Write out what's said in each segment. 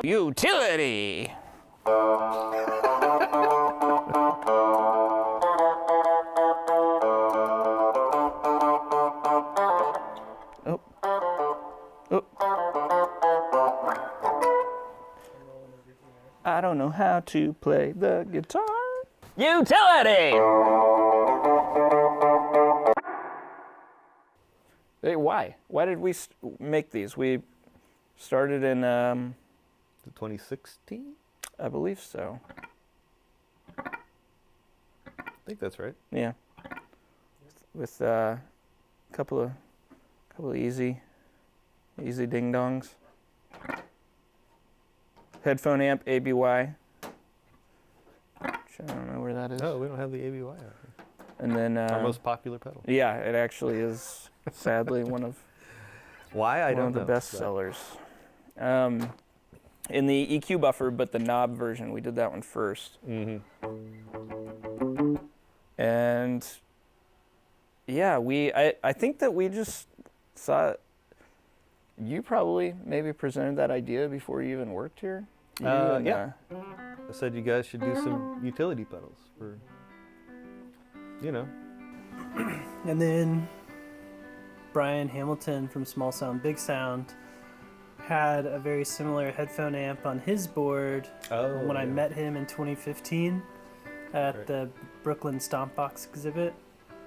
Utility. Oh. Oh. I don't know how to play the guitar. Utility! Hey, why? Why did we make these? We started in 2016? I believe so. I think that's right. Yeah. With a couple of easy ding dongs. Headphone amp, ABY. Which I don't know where that is. No, we don't have the ABY out here. And then our most popular pedal. Yeah, it actually is sadly one of the best sellers. In the EQ buffer, but the knob version, we did that one first. Mm-hmm. And yeah, I think that we just thought you probably maybe presented that idea before you even worked here. Yeah. I said you guys should do some utility pedals for, you know. And then Brian Hamilton from Small Sound Big Sound had a very similar headphone amp on his board when I met him in 2015 at the Brooklyn Stompbox exhibit,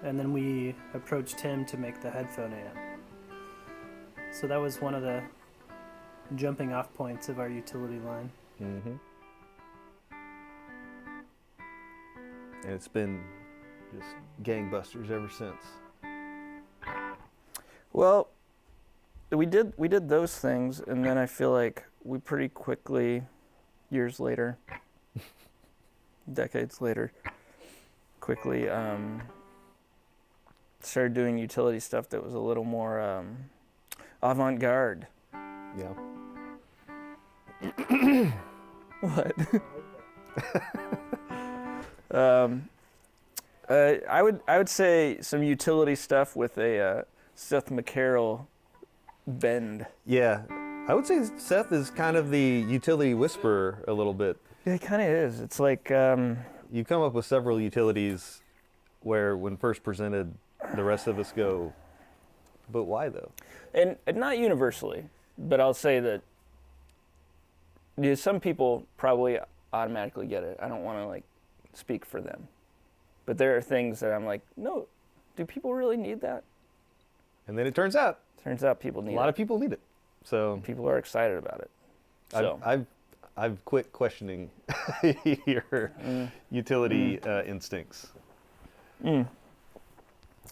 and then we approached him to make the headphone amp. So that was one of the jumping off points of our utility line. Mm-hmm. And it's been just gangbusters ever since. Well, we did those things, and then I feel like we pretty quickly, years later, decades later, quickly started doing utility stuff that was a little more avant-garde. Yeah. What? I would say some utility stuff with a Seth McCarroll bend. Yeah, I would say Seth is kind of the utility whisperer a little bit. Yeah, it kind of is. It's like you come up with several utilities where, when first presented, the rest of us go, "But why though?" And not universally, but I'll say that some people probably automatically get it. I don't want to like speak for them, but there are things that I'm like, no, do people really need that? And then it turns out people need it. A lot of people need it. So people are excited about it. So I've quit questioning your utility instincts.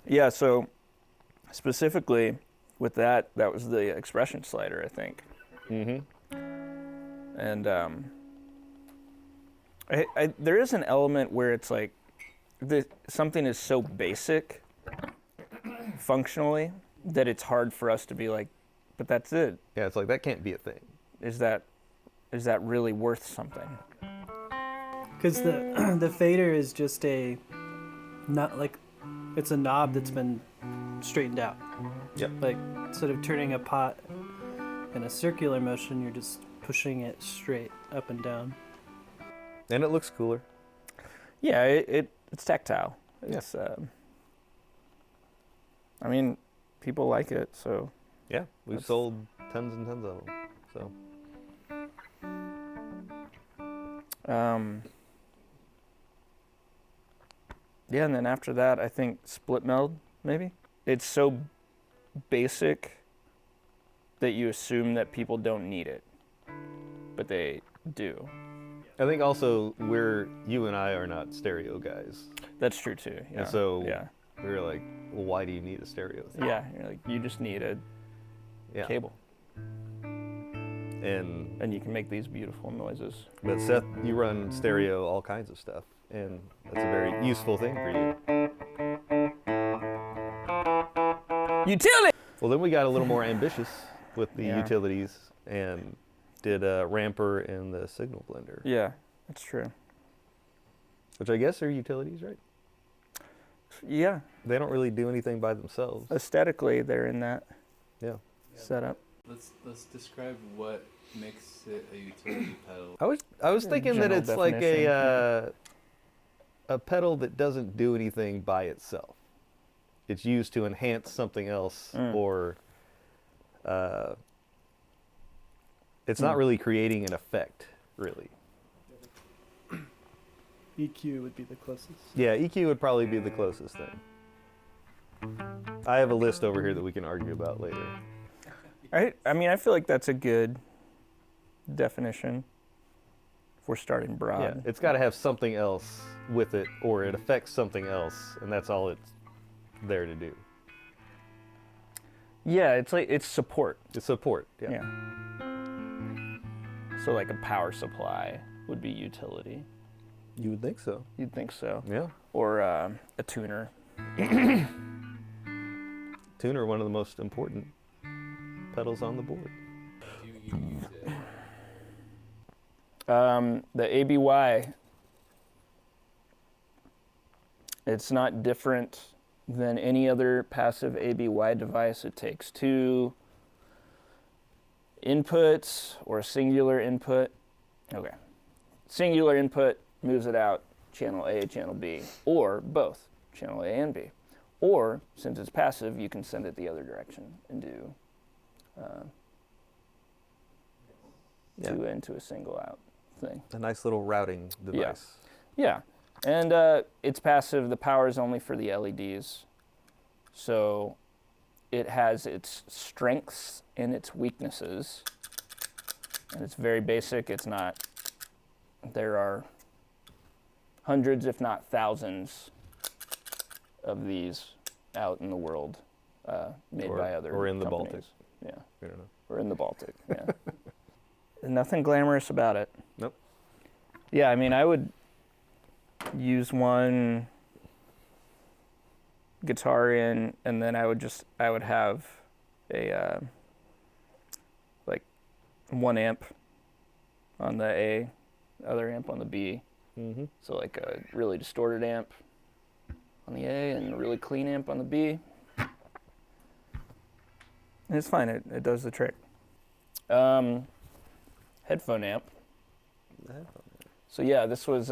Yeah, so specifically with that was the expression slider, I think. Mm-hmm. And there is an element where it's like something is so basic functionally that it's hard for us to be like, but that's it. Yeah, it's like that can't be a thing. Is that really worth something? Because the fader is just not like, it's a knob that's been straightened out. Yep. Like, instead of turning a pot in a circular motion, you're just pushing it straight up and down. And it looks cooler. Yeah, it's tactile. Yeah. It's I mean, people like it, so. Yeah, we've sold tons and tons of them. So. Yeah, and then after that, I think split meld, maybe. It's so basic that you assume that people don't need it, but they do. I think also you and I are not stereo guys. That's true too. Yeah. And so yeah. we were like, well, why do you need a stereo thing? Yeah, you're like, you just need a cable. And you can make these beautiful noises. But Seth, you run stereo all kinds of stuff, and that's a very useful thing for you. Utility! Well, then we got a little more ambitious with the utilities and did a ramper and the signal blender. Yeah, that's true. Which I guess are utilities, right? Yeah. They don't really do anything by themselves. Aesthetically, they're in that setup. Let's describe what makes it a utility pedal. I was thinking that General it's like definition. a pedal that doesn't do anything by itself. It's used to enhance something else, or it's not really creating an effect, really. EQ would be the closest. Yeah, EQ would probably be the closest thing. I have a list over here that we can argue about later. I mean, I feel like that's a good definition. If we're starting broad. Yeah, it's got to have something else with it, or it affects something else, and that's all it's there to do. Yeah, it's like it's support. It's support. Yeah. Yeah. So like a power supply would be utility. You would think so. You'd think so. Yeah. Or a tuner. Tuner, one of the most important pedals on the board. Do you use it? The ABY, it's not different than any other passive ABY device. It takes two inputs or a singular input. Okay. Singular input moves it out, channel A, channel B, or both, channel A and B. Or, since it's passive, you can send it the other direction and do two into a single out thing. A nice little routing device. Yeah, and it's passive. The power is only for the LEDs. So it has its strengths and its weaknesses. And it's very basic. It's not, there are hundreds, if not thousands, of these out in the world made by other or in the companies. Baltic. Yeah, I don't know. or in the Baltic, yeah. Nothing glamorous about it. Nope. Yeah, I mean, I would use one guitar in, and then I would have a like one amp on the A, other amp on the B. Mm-hmm. So like a really distorted amp on the A and a really clean amp on the B. And it's fine. It does the trick. Headphone amp. So yeah, this was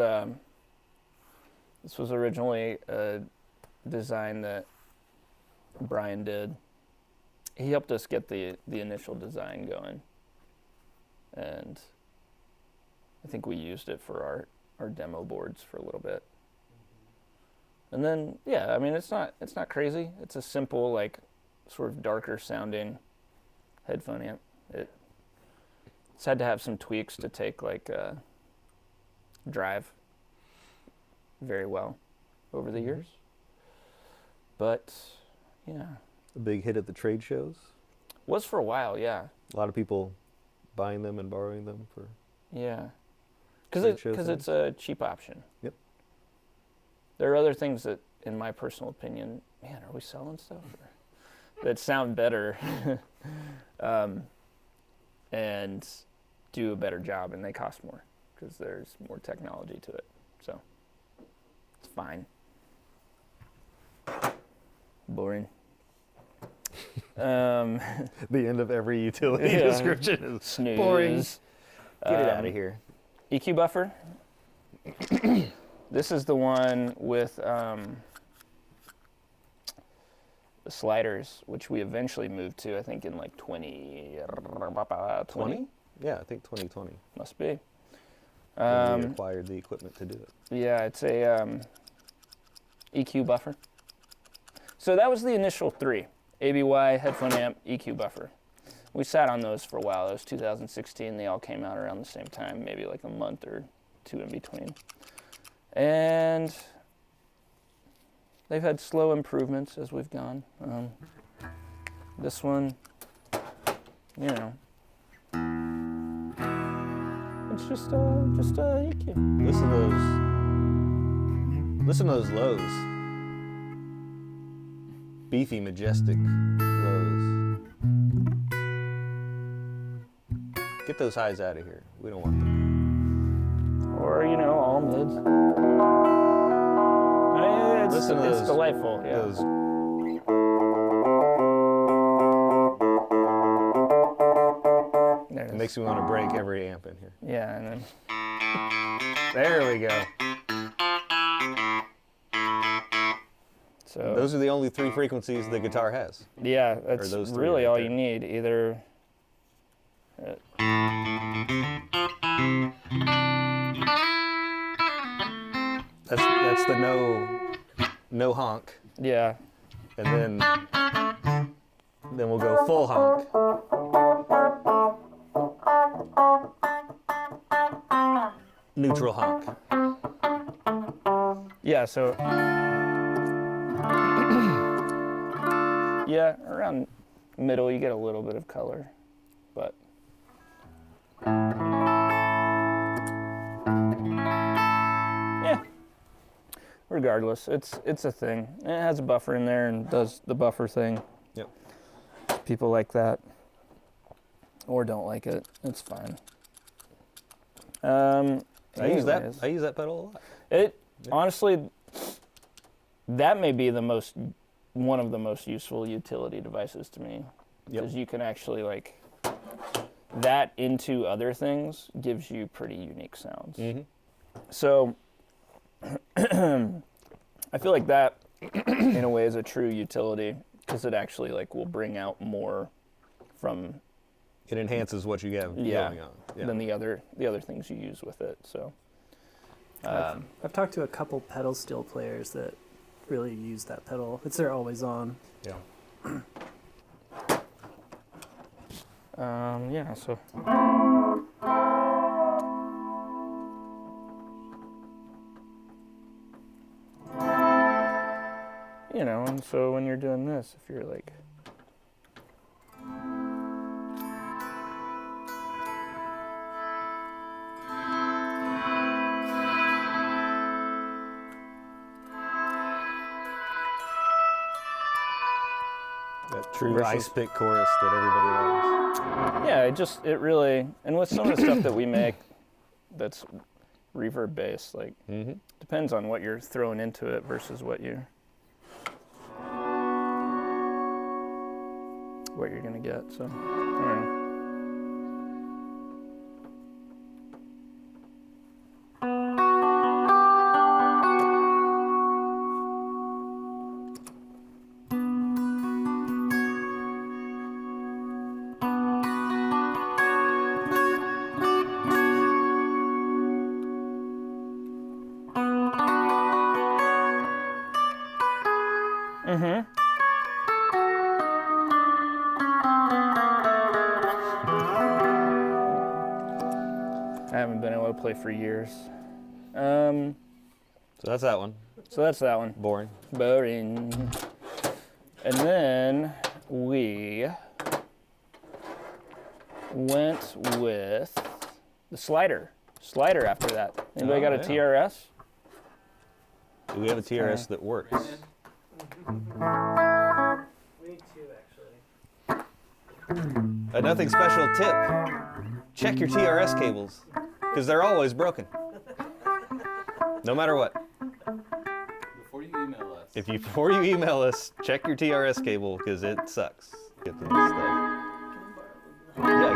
originally a design that Brian did. He helped us get the initial design going, and I think we used it for our demo boards for a little bit. And then yeah, I mean it's not crazy. It's a simple, like, sort of darker sounding headphone amp. It's had to have some tweaks to take like drive very well over the years. But yeah, A big hit at the trade shows. was for a while, yeah. A lot of people buying them and borrowing them for. Yeah. Trade show Because it's a cheap option. Yep. There are other things that, in my personal opinion, man, are we selling stuff? That sound better and do a better job, and they cost more because there's more technology to it. So it's fine. Boring. The end of every utility Yeah. description is Snooze. boring. Get it out Um, of here. EQ buffer. This is the one with the sliders, which we eventually moved to, I think, in like 2020? Yeah, I think 2020. Must be. When we acquired the equipment to do it. Yeah, it's a EQ buffer. So that was the initial three: ABY, headphone amp, EQ buffer. We sat on those for a while. It was 2016. They all came out around the same time, maybe like a month or two in between. And they've had slow improvements as we've gone. This one, you know, it's just a EQ. Listen to those lows. Beefy, majestic lows. Get those highs out of here. We don't want them. Or, you know, all mids. Listen to It's those- delightful, yeah. Those makes me want to break every amp in here. Yeah, and then There we go. so Those are the only 3 frequencies the guitar has. yeah, that's those three really right all there. you need. Either That's the no honk, yeah, and then we'll go full honk. Neutral honk. yeah. So yeah, around middle you get a little bit of color, but yeah. Regardless, it's a thing. It has a buffer in there and does the buffer thing. Yep. People like that, or don't like it. It's fine. I use anyways. that pedal a lot. It honestly, that may be one of the most useful utility devices to me, because you can actually like that into other things gives you pretty unique sounds. Mm-hmm. So I feel like that in a way is a true utility, because it actually like will bring out more from It enhances what you have going on. Yeah. than the other things you use with it. So I've talked to a couple pedal steel players that really use that pedal. It's their always on. Yeah. yeah, so you know, and so when you're doing this, if you're like That true Versus- ice pick chorus that everybody loves. yeah, it really, and with some of the stuff that we make that's reverb based, like Mm-hmm. depends on what you're throwing into it versus what you're gonna get. So I don't know. Mm-hmm. I haven't been able to play for years. So that's that one. So that's that one. Boring. Boring. And then we went with the slider. Slider after that. Anybody got a yeah. TRS? Do we have a TRS that works? We need two, actually. A nothing special tip. Check your TRS cables, because they're always broken. No matter what. Before you email us. Before you email us, check your TRS cable, because it sucks. Get this stuff. Yeah, I get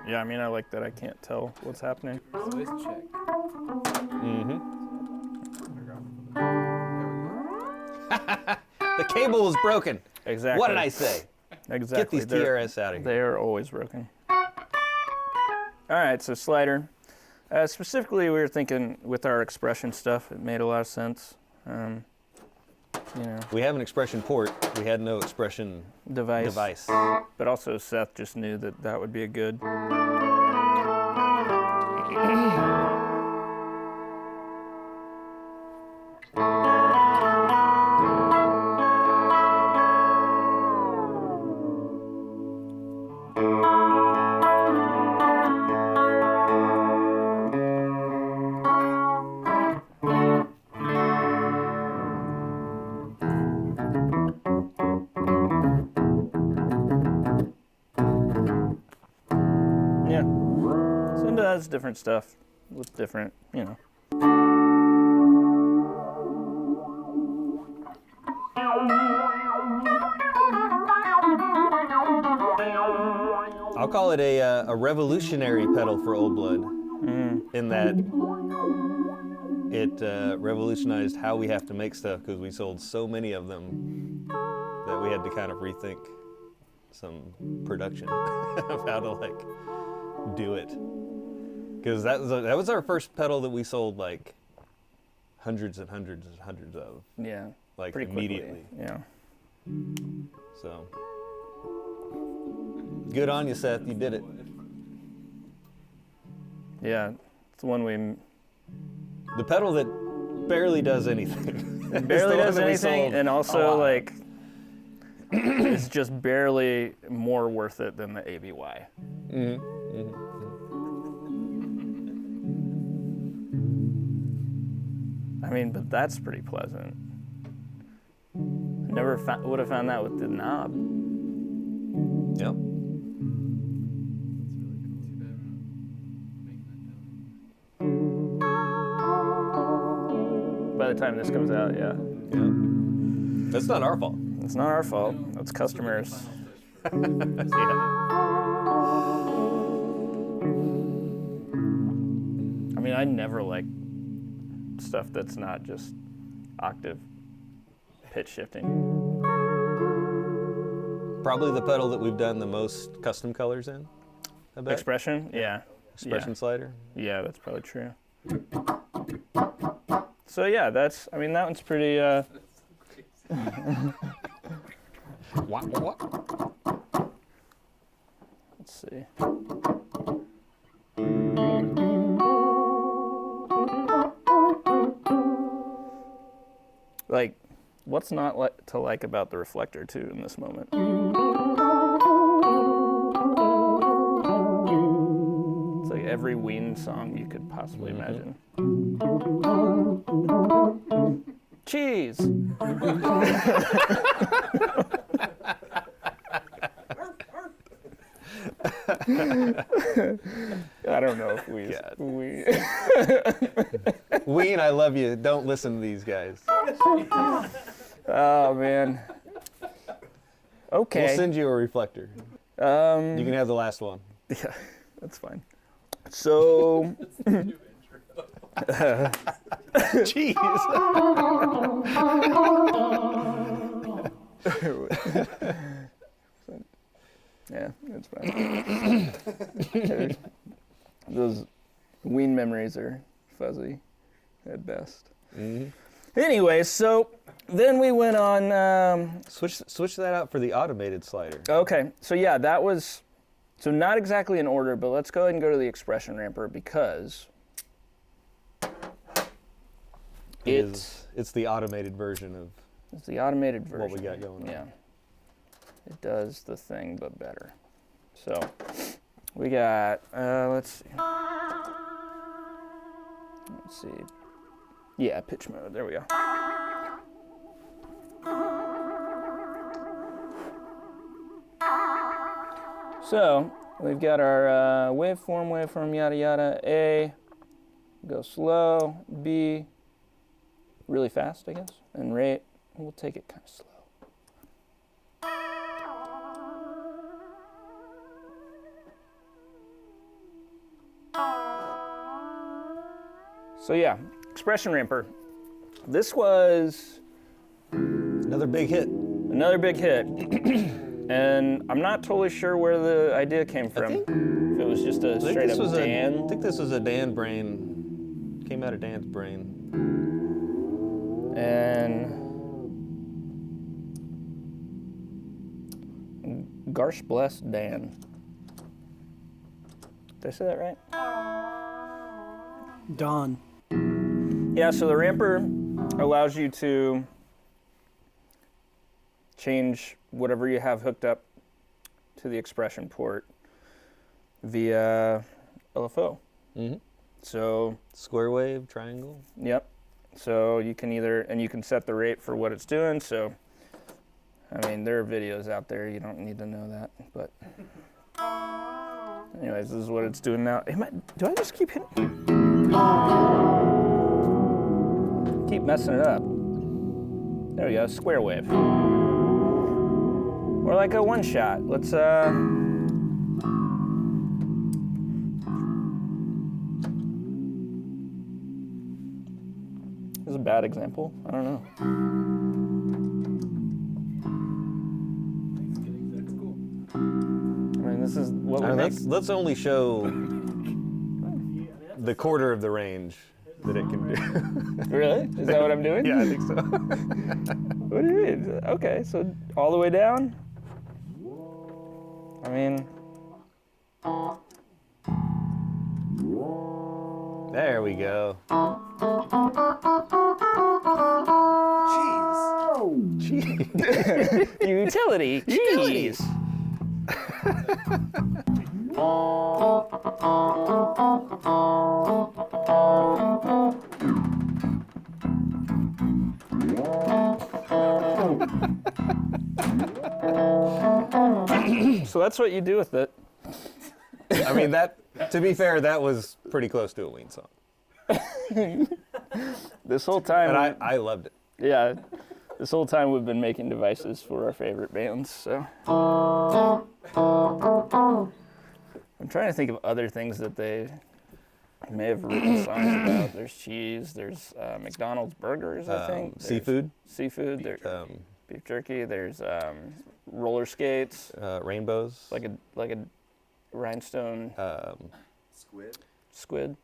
it. Yeah, I mean, I like that I can't tell what's happening. Always check. Mm-hmm. There we go. The cable was broken. Exactly. What did I say? Exactly. Get these TRS out of here. They are always broken. All right, so slider. Specifically, we were thinking with our expression stuff, it made a lot of sense. You know, We have an expression port. We had no expression device. But also Seth just knew that that would be a good. Yeah. So it does different stuff with different, you know. I'll call it a revolutionary pedal for Old Blood, in that it revolutionized how we have to make stuff, because we sold so many of them that we had to kind of rethink some production of how to like do it. Because that was our first pedal that we sold like hundreds and hundreds and hundreds of. Yeah. Like pretty immediately. Quickly. Yeah. So good on you, Seth. You did it. Yeah. It's the one we. The pedal that barely does anything. It barely does that we anything, sold and a also lot. like it's just barely more worth it than the ABY. I mean, but that's pretty pleasant. Never would have found that with the knob. Yep. By the time this comes out, yeah. Yeah. That's not our fault. It's not our fault. It's customers. Yeah. I mean, I never like stuff that's not just octave pitch shifting. Probably the pedal that we've done the most custom colors in. I bet. Expression? Yeah. Expression slider. Yeah, that's probably true. So yeah, that one's pretty, What? let's see. Like, what's not to like about the reflector too in this moment? It's like every Ween song you could possibly imagine. Cheese! I don't know if we. Ween, I love you. Don't listen to these guys. Oh man. Okay. We'll send you a reflector. You can have the last one. Yeah, that's fine. So. Jeez. Yeah, that's fine. Those Ween memories are fuzzy at best. Mm-hmm. Anyway, so then we went on. Switch that out for the automated slider. Okay, so yeah, that was. So not exactly in order, but let's go ahead and go to the expression ramper because It's the automated version of it's the automated version. what we got going on. Yeah. It does the thing, but better. So we got, let's see. Yeah, pitch mode, there we go. So we've got our waveform, yada yada. A, go slow. B, really fast, I guess. And rate, we'll take it kind of slow. So yeah, expression ramper. This was Another big hit. another big hit. And I'm not totally sure where the idea came from. If it was just a straight up Dan. I think this was a Dan brain. Came out of Dan's brain. And Garsh bless Dan. Did I say that right? Dawn. Yeah, so the ramper allows you to change whatever you have hooked up to the expression port via LFO. Mm-hmm. So, Square wave, triangle. yep. So you can you can set the rate for what it's doing. So, I mean, there are videos out there. You don't need to know that. But anyways, this is what it's doing now. Do I just keep hitting? Keep messing it up. There we go, square wave. Or like a one shot. Let's bad example. I don't know. That's cool. I mean, this is what we make. Let's only show the quarter of the range that it can do. Really? Is that what I'm doing? Yeah, I think so. What do you mean? Okay, so all the way down? I mean... There we go. Jeez. Utility. Utilities. So that's what you do with it. I mean, to be fair, that was pretty close to a Ween song. This whole time... And I loved it. Yeah. This whole time we've been making devices for our favorite bands, so... I'm trying to think of other things that they may have written songs about. There's cheese, there's McDonald's burgers, I think. There's Seafood. Seafood, there's beef jerky, there's roller skates. Rainbows. Like a rhinestone squid.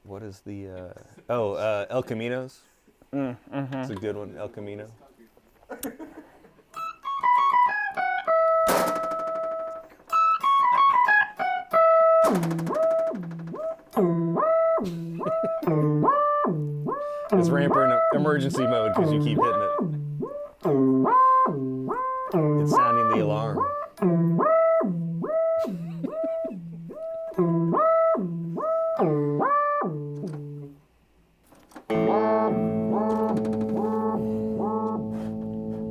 What is the... El Caminos. Mm-hmm. It's a good one, El Camino. This ramper in emergency mode because you keep hitting it. It's sounding the alarm.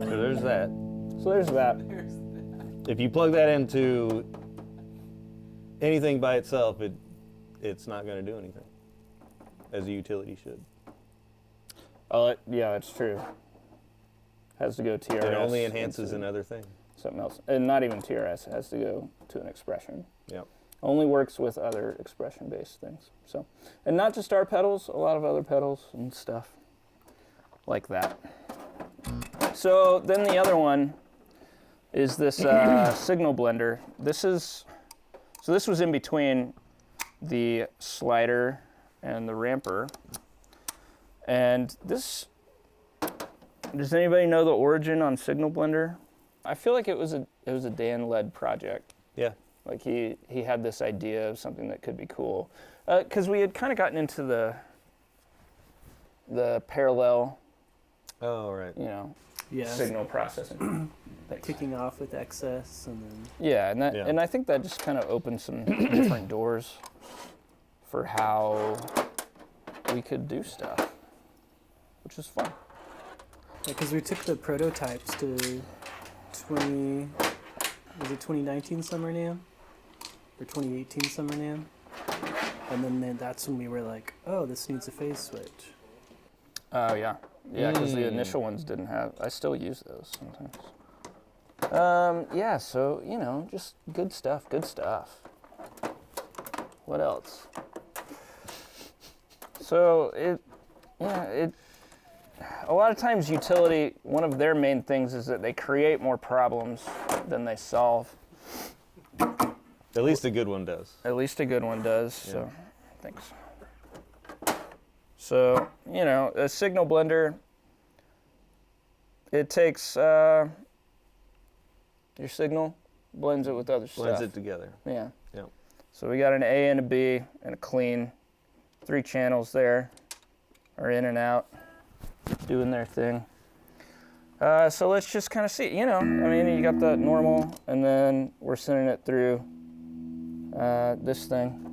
So there's that. So there's that. If you plug that into anything by itself, it's not going to do anything, as a utility should. Oh, yeah, that's true. Has to go TRS. It only enhances another thing. Something else. And not even TRS. It has to go to an expression. Yep. Only works with other expression-based things. So, and not just our pedals, a lot of other pedals and stuff like that. So then the other one is this signal blender. This was in between the slider and the ramper. And this, does anybody know the origin on Signal Blender? I feel like it was a Dan-led project. Yeah. Like he had this idea of something that could be cool. Because we had kind of gotten into the parallel, Right. signal processing. Kicking off with excess and then... Yeah, and I think that just kind of opened some different doors for how we could do stuff, which is fun. Because we took the prototypes to 2019 Summer NAMM? Or 2018 Summer NAMM? And then that's when we were like, oh, this needs a phase switch. Oh, yeah. Yeah, because the initial ones didn't have... I still use those sometimes. Yeah, so, just good stuff. What else? So, a lot of times utility, one of their main things is that they create more problems than they solve. At least a good one does. At least a good one does, so thanks. So, a signal blender, it takes your signal, blends it with other stuff. Blends it together. Yeah. Yep. So we got an A and a B and a clean. 3 channels there are in and out, doing their thing. So let's just kind of see, you got the normal, and then we're sending it through this thing.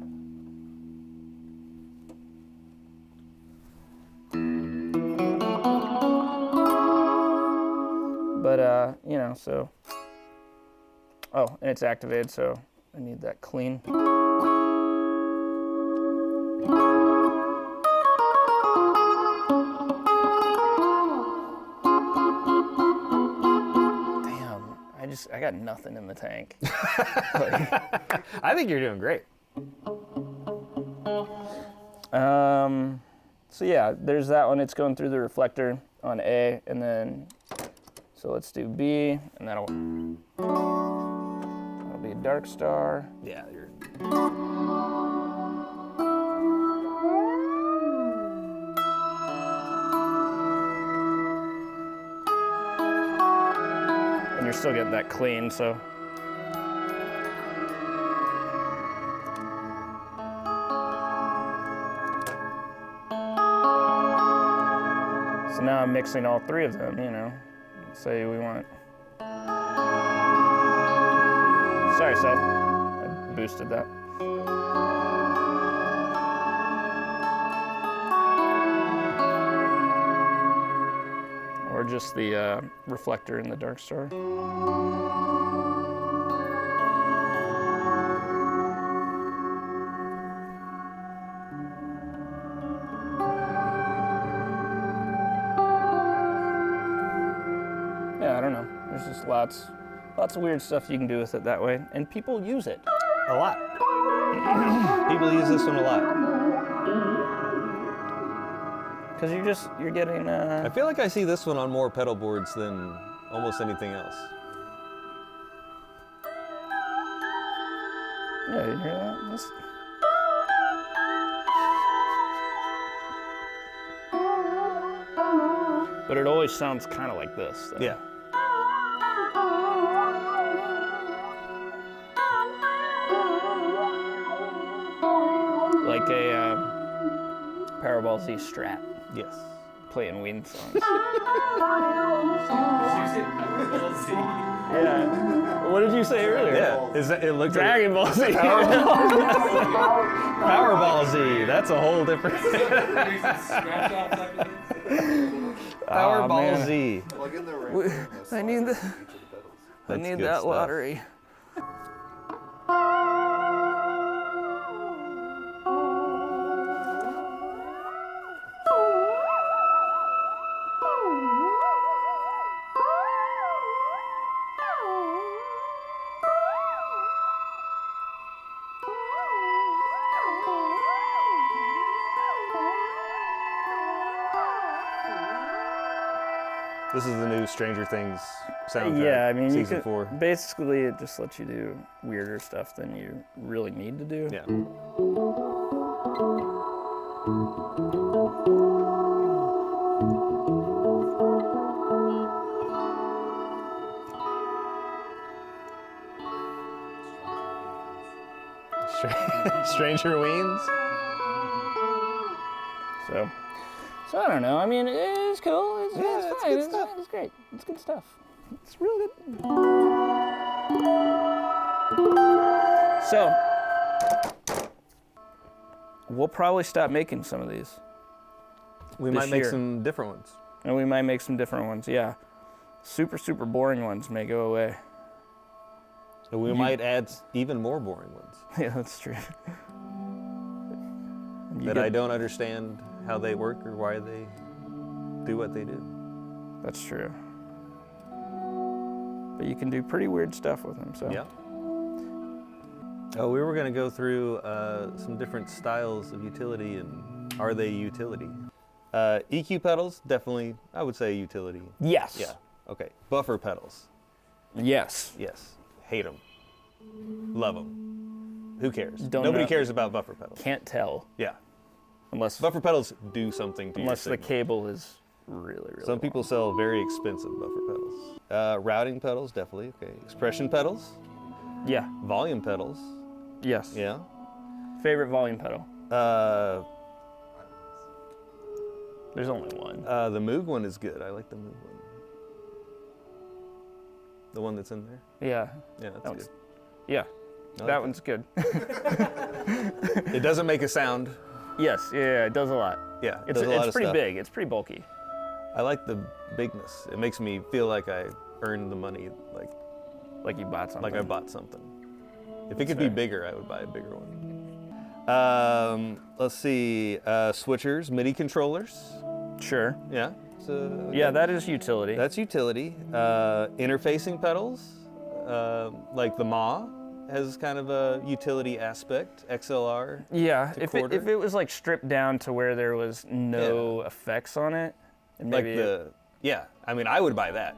But, so, and it's activated, so I need that clean. I got nothing in the tank. I think you're doing great. Let's So yeah, there's that one. It's going through the reflector on A, and then, so let's do B, and that'll be a dark star. Yeah, you're... And you're still getting that clean, so. So now I'm mixing all three of them, you know. Say we want. Sorry, Seth. I boosted that. Or just the reflector in the dark star. Yeah, I don't know. There's just lots of weird stuff you can do with it that way, and people use it. A lot. People use this one a lot. Because you're getting. I feel like I see this one on more pedal boards than almost anything else. Yeah, you hear that? But it always sounds kind of like this. Though. Yeah. Like a Powerball Z Strat. Yes. Playing Ween songs. Yeah. Yeah. What did you say earlier? Yeah. It looks Dragon Ball Z. Powerball Z. That's a whole different. Powerball man. Z. Plug in the ramp. I need the. I That's need good that stuff. lottery. This is the new Stranger Things soundtrack. Yeah, I mean, you season could, 4. basically it just lets you do weirder stuff than you really need to do. Yeah. Stranger Weens. So I don't know. I mean, it's cool. It's it's fine. good stuff. It's great. It's good stuff. It's real good. So we'll probably stop making some of these, We This might make year. some different ones. and we might make some different ones. Yeah, super boring ones may go away. And we might add even more boring ones Yeah, that's true. And you that get- I don't understand how they work or why they do what they do. That's true. But you can do pretty weird stuff with them. So Yeah. Oh, we were going to go through some different styles of utility and are they utility? EQ pedals, definitely, I would say utility. Yes. Yeah. Okay. Buffer pedals, Yes. yes. Hate them. Love them. Who cares? Don't Nobody know. cares about buffer pedals. Can't tell Yeah. unless Buffer pedals do something to unless your the signal. cable is really Some long. people sell very expensive buffer pedals. Routing pedals, definitely. Okay. Expression pedals, Yeah. volume pedals. Yes. Yeah. Favorite volume pedal? Uh, There's only one. the Moog one is good. I like the Moog one. The one that's in there. Yeah. Yeah, that's That one's, good. yeah. I That like one's good. It doesn't make a sound. Yes. Yeah. It does a lot. Yeah, it It's does a lot it's of pretty stuff. big. It's pretty bulky. I like the bigness. It makes me feel like I earned the money, Like you bought something. like I bought something. If it could fair. be bigger, I would buy a bigger one. Let's see, switchers, MIDI controllers. Sure. Yeah. So Yeah, that is utility. that's utility. Interfacing pedals, like the MAW. has kind of a utility aspect. XLR. Yeah, to if quarter. it was like stripped down to where there was no effects on it, and Like maybe yeah. I mean, I would buy that.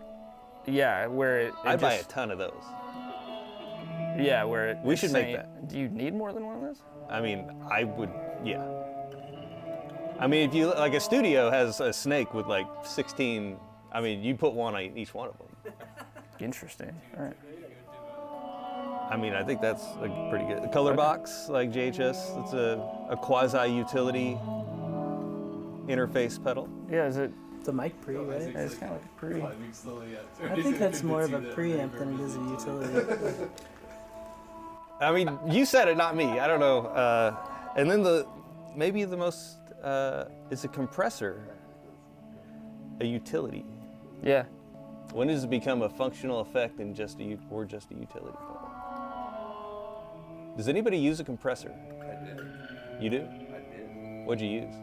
yeah, where it I'd buy a just, ton of those. yeah, where it We it's should make saying- that. Do you need more than one of those? I mean, I would, yeah. I mean, if you, like a studio has a snake with like 16, I mean, you put one on each one of them. Interesting. All right. I mean, I think that's like pretty good. The color box, like JHS, it's a quasi-utility interface pedal. Yeah, is it? It's a mic pre, right? It's kind of like a pre. I think that's more of a preamp than it is a utility. I mean, you said it, not me. I don't know. And then maybe the most is a compressor, a utility. Yeah. When does it become a functional effect and just a utility pedal? Does anybody use a compressor? I did. You do? I did. What'd you use?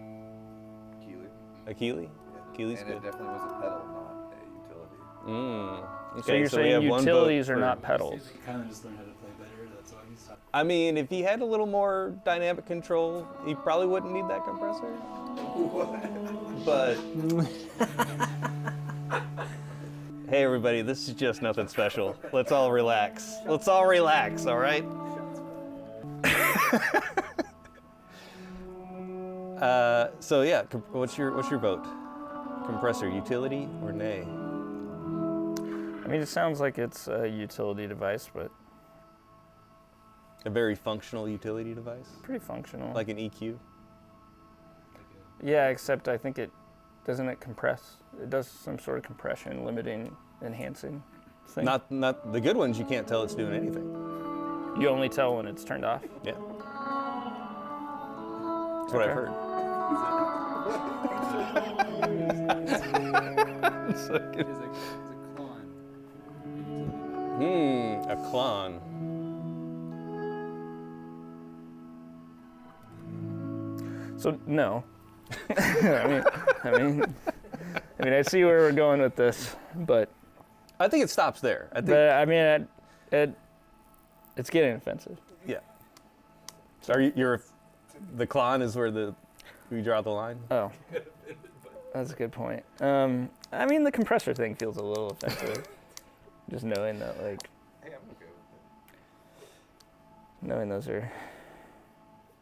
Keeley. A Keeley? Yeah. Keeley's And good. it definitely was a pedal, not a utility. Okay, So you're we saying have one vote utilities are for- not pedals? Kind of just learned how to play better. That's why he's. I mean, if he had a little more dynamic control, he probably wouldn't need that compressor. But hey, everybody, this is just nothing special. Let's all relax. Let's all relax, all right? So yeah, what's your vote? Compressor, utility or nay? I mean, it sounds like it's a utility device, but A very functional utility device, pretty functional. like an EQ. Yeah, except I think it doesn't it compress. It does some sort of compression, limiting, enhancing thing. Not the good ones. You can't tell it's doing anything. You only tell when it's turned off. Yeah. That's what I've Okay. heard. It's like It's a clone. a clon. So no. I mean, I see where we're going with this, but I think it stops there. I think. I mean, it's getting offensive. Yeah. So you're the clon is where we draw the line. Oh, that's a good point. I mean, the compressor thing feels a little offensive. Just knowing that, like, Hey, I'm okay with it. knowing those are.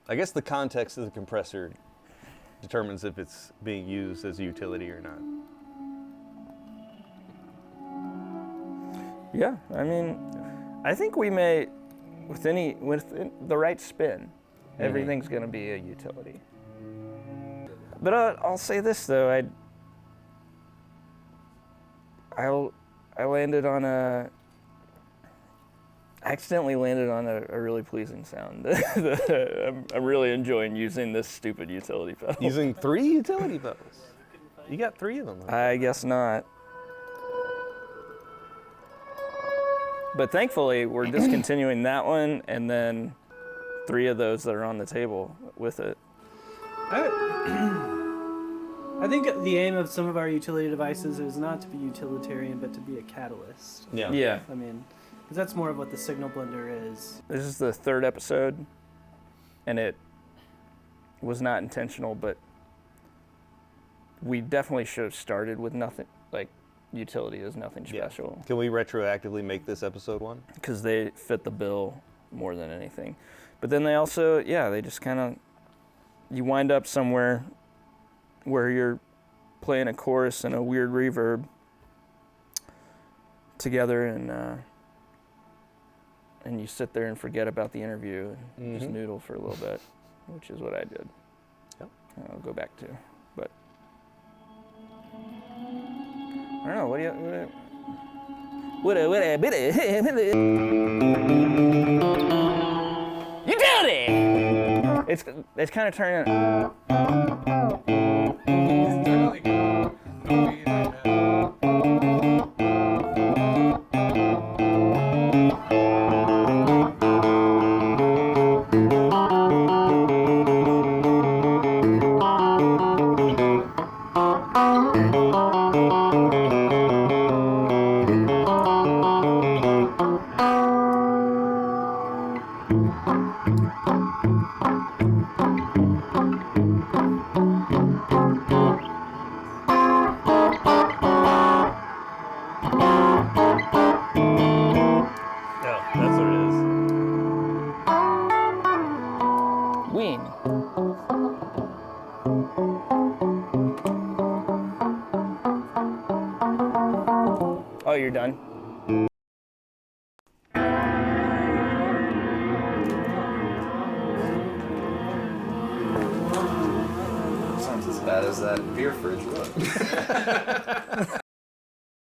I guess the context of the compressor determines if it's being used as a utility or not. Yeah, I mean, I think we may, with the right spin, everything's going to be a utility. But I'll say this though, I accidentally landed on a really pleasing sound. I'm really enjoying using this stupid utility pedal. Using 3 utility pedals. You got 3 of them. I guess not. But thankfully, we're discontinuing that one, and then 3 of those that are on the table with it. I think the aim of some of our utility devices is not to be utilitarian, but to be a catalyst. Yeah. Yeah. I mean, because that's more of what the signal blender is. This is the 3rd episode, and it was not intentional, but we definitely should have started with nothing, like utility is nothing Yeah. special, Can we retroactively make this episode 1? because they fit the bill more than anything. But then they also, they just kind of, you wind up somewhere where you're playing a chorus and a weird reverb together, and you sit there and forget about the interview and just noodle for a little bit, which is what I did. Yep. I'll go back to, but I don't know. What do utility? It's kind of turning. It's kind of like moving right now. Oh, you're done? Sounds as bad as that beer fridge. Look.